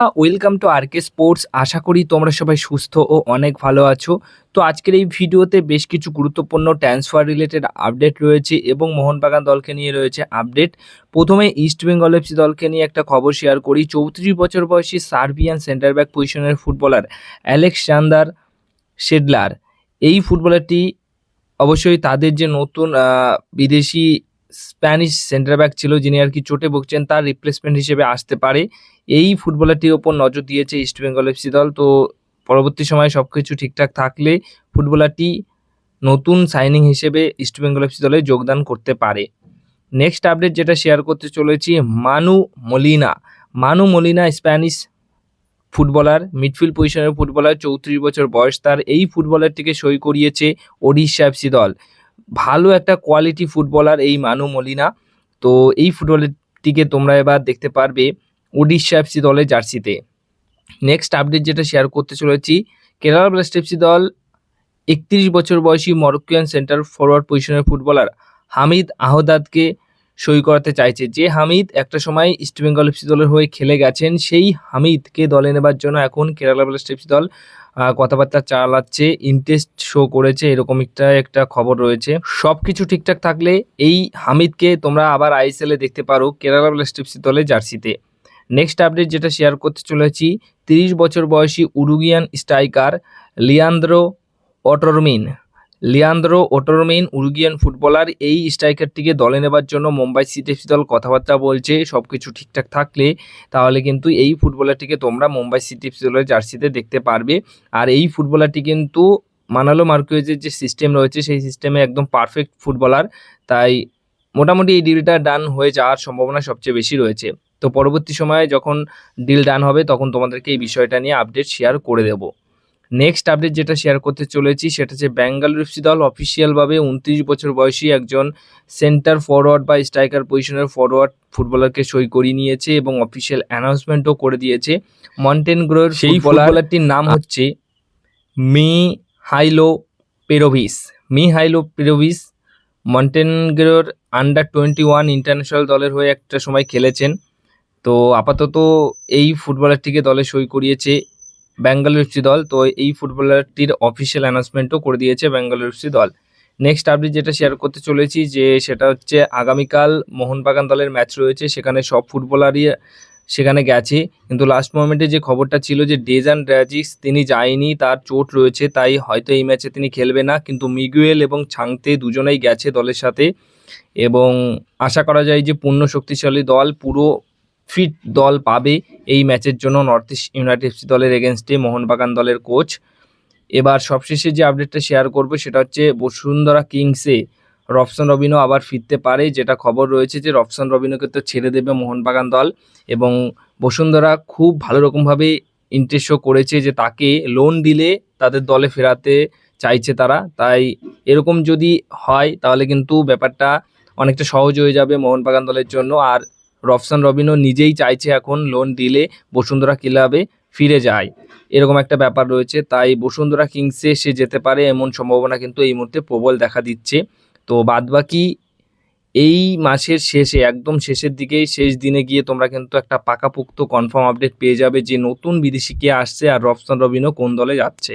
Welcome to R K sports. আশা করি তোমরা সবাই সুস্থ ও অনেক ভালো আছো। তো আজকের এই ভিডিওতে বেশ কিছু গুরুত্বপূর্ণ ট্রান্সফার রিলেটেড আপডেট রয়েছে এবং মোহনবাগান দলকে নিয়ে রয়েছে আপডেট। প্রথমে ইস্ট বেঙ্গল এফসি দলকে নিয়ে একটা খবর শেয়ার করি। 34 বছর বয়সী সার্বিয়ান সেন্টার ব্যাক পজিশনের ফুটবলার অ্যালেক্সান্ডার শেডলার, এই ফুটবলারটি অবশ্যই তাদের যে নতুন বিদেশি স্প্যানিশ সেন্টার ব্যাক ছিল, যিনি আর কি চোটে ভুগছেন, তার রিপ্লেসমেন্ট হিসেবে আসতে পারে। এই ফুটবলারটির ওপর নজর দিয়েছে ইস্ট বেঙ্গল এফসি দল। তো পরবর্তী সময়ে সব কিছু ঠিকঠাক থাকলে ফুটবলারটি নতুন সাইনিং হিসেবে ইস্ট বেঙ্গল এফসি দলে যোগদান করতে পারে। নেক্সট আপডেট যেটা শেয়ার করতে চলেছি, মানু মলিনা স্প্যানিশ ফুটবলার, মিডফিল্ড পজিশনের ফুটবলার, 34 বছর বয়স তার। এই ফুটবলারটিকে সই করিয়েছে ওডিশা এফসি দল। ভালো একটা কোয়ালিটি ফুটবলার এই মানু মলিনা। তো এই ফুটবলারটিকে তোমরা এবার দেখতে পারবে ওডিশা এফসি দলের জার্সিতে। নেক্সট আপডেট যেটা শেয়ার করতে চলেছি, কেরালা ব্লাস্ট এফসি দল 31 বছর বয়সী মরক্কোয়ান সেন্টার ফরওয়ার্ড পজিশনের ফুটবলার হামিদ আহদাদকে সই করাতে চাইছে। যে হামিদ একটা সময় ইস্টবেঙ্গল এফসি দলের হয়ে খেলে গেছেন, সেই হামিদকে দলে নেবার জন্য এখন কেরালা ব্লাস্ট এফসি দল কথাবার্তা চালাচ্ছে, ইন্টারেস্ট শো করেছে, এরকম একটা খবর রয়েছে। সব কিছু ঠিকঠাক থাকলে এই হামিদকে তোমরা আবার আইএসএলে দেখতে পারো কেরালা ব্লাস্ট এফসি দলের জার্সিতে। নেক্সট আপডেট যেটা শেয়ার করতে চলেছি, 30 বছর বয়সী Uruguayan striker Leandro Otermin Uruguayan footballer, এই স্ট্রাইকারটিকে দলে নেবার জন্য মুম্বাই সিটি এফসি দল কথাবার্তা বলছে। সব কিছু ঠিকঠাক থাকলে তাহলে কিন্তু এই ফুটবলারটিকে তোমরা মুম্বাই সিটি এফসি দলের জার্সিতে দেখতে পারবে। আর এই ফুটবলারটি কিন্তু মানালো মার্কুয়েজের যে সিস্টেম রয়েছে সেই সিস্টেমে একদম পারফেক্ট ফুটবলার, তাই মোটামুটি এই ডিলটা ডান হয়ে যাওয়ার সম্ভাবনা সবচেয়ে বেশি রয়েছে। তো পরবর্তী সময়ে যখন ডিল ডান হবে তখন তোমাদেরকে এই বিষয়টা নিয়ে আপডেট শেয়ার করে দেব। নেক্সট আপডেট যেটা শেয়ার করতে চলেছি সেটা হচ্ছে ব্যাঙ্গালোর এফসি দল অফিসিয়ালভাবে 29 বছর বয়সী একজন সেন্টার ফরওয়ার্ড বা স্ট্রাইকার পজিশনের ফরওয়ার্ড ফুটবলারকে সই করিয়ে নিয়েছে এবং অফিসিয়াল অ্যানাউন্সমেন্টও করে দিয়েছে। মন্টেনগ্রোর সেই ফুটবলারটির নাম হচ্ছে মিহাইলো পেরোভিস। মন্টেনগ্রোর আন্ডার 21 ইন্টারন্যাশনাল দলের হয়ে একটা সময় খেলেছেন। তো আপাতত এই ফুটবলারটিকে দলে সই করিয়েছে ব্যাঙ্গালোর এফসি দল। তো এই ফুটবলারটির অফিসিয়াল অ্যানাউন্সমেন্টও করে দিয়েছে ব্যাঙ্গালোর এফসি দল। নেক্সট আপডেট যেটা শেয়ার করতে চলেছি যে সেটা হচ্ছে আগামীকাল মোহনবাগান দলের ম্যাচ রয়েছে, সেখানে সব ফুটবলারই সেখানে গেছে, কিন্তু লাস্ট মোমেন্টে যে খবরটা ছিল যে ডেজান ড্রাজিক্স তিনি যায়নি, তার চোট রয়েছে, তাই হয়তো এই ম্যাচে তিনি খেলবে না। কিন্তু মিগুয়েল এবং ছাংতে দুজনেই গেছে দলের সাথে এবং আশা করা যায় যে পূর্ণ শক্তিশালী দল, পুরো ফিট দল পাবে এই ম্যাচের জন্য নর্থ ইস্ট ইউনাইটেড এফসি দলের এগেনস্টে মোহনবাগান দলের কোচ। এবার সবশেষে যে আপডেটটা শেয়ার করবো সেটা হচ্ছে বসুন্ধরা কিংসে রবসন রবিনো আবার ফিরতে পারে। যেটা খবর রয়েছে যে রবসন রবিনোকে তো ছেড়ে দেবে মোহনবাগান দল এবং বসুন্ধরা খুব ভালো রকমভাবে ইন্টারেস্ট শো করেছে যে তাকে লোন দিলে তাদের দলে ফেরাতে চাইছে তারা। তাই এরকম যদি হয় তাহলে কিন্তু ব্যাপারটা অনেকটা সহজ হয়ে যাবে মোহনবাগান দলের জন্য। আর রবসন রবিনো নিজেই চাইছে এখন লোন দিলে বসুন্ধরা ক্লাবে ফিরে যায়, এরকম একটা ব্যাপার রয়েছে। তাই বসুন্ধরা কিংসে সে যেতে পারে এমন সম্ভাবনা কিন্তু এই মুহূর্তে প্রবল দেখা দিচ্ছে। তো বাদবাকি এই মাসের শেষে, একদম শেষের দিকে, শেষ দিনে গিয়ে তোমরা কিন্তু একটা পাকাপোক্ত কনফার্ম আপডেট পেয়ে যাবে যে নতুন বিদেশি কে আসছে আর রবসন রবিনো কোন দলে যাচ্ছে।